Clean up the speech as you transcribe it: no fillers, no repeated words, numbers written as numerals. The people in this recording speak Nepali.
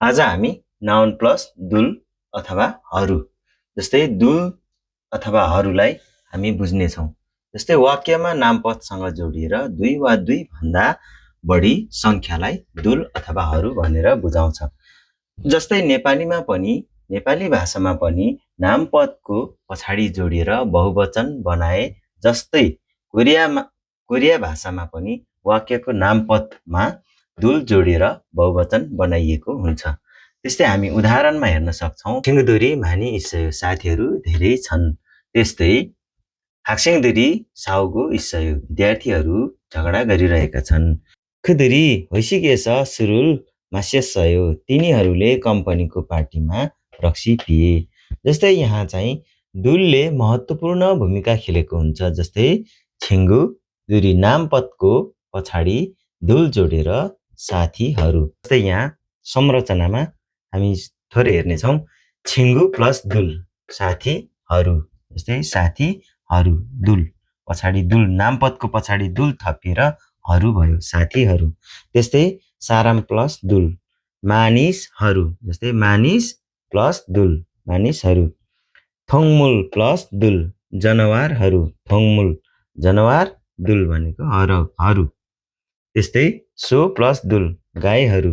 आज हामी नाउन प्लस दुल अथवा हरू जस्तै दुल अथवा हरूलाई हामी बुझ्नेछौँ। जस्तै वाक्यमा नामपदसँग जोडिएर दुई वा दुई भन्दा बढी संख्यालाई दुल अथवा हरू भनेर बुझाउँछ। जस्तै नेपाली भाषामा पनि नामपदको पछाडि जोडिएर बहुवचन बनाए जस्तै कोरिया भाषामा पनि वाक्यको नामपदमा दुल जोडेर बहुवचन बनाइएको हुन्छ। त्यस्तै हामी उदाहरणमा हेर्न सक्छौँ। सिंहदुरी मानी इस्सयो साथीहरू धेरै छन्। त्यस्तै हाक्सिङदुरी साउगो इस्सयो विद्यार्थीहरू झगडा गरिरहेका छन्। खुदुरी होइसिगेछ सुरुल मास्यसयो तिनीहरूले कम्पनीको पार्टीमा रक्सी पिए। जस्तै यहाँ चाहिँ दुलले महत्त्वपूर्ण भूमिका खेलेको हुन्छ। जस्तै छिङ्गु दुरी नामपदको पछाडि दुल जोडेर साथीहरू। जस्तै यहाँ संरचनामा हामी थोरै हेर्नेछौँ। छिङ्गु प्लस दुल साथीहरू। जस्तै साथीहरू दुल पछाडि दुल नामपदको पछाडि दुल थपिएर हरू भयो साथीहरू। त्यस्तै साराम प्लस दुल मानिसहरू। जस्तै मानिस प्लस दुल मानिसहरू। थोङमुल प्लस दुल जनावरहरू थोङमुल जनावर दुल भनेको हरू। त्यस्तै सो प्लस दुल गाईहरू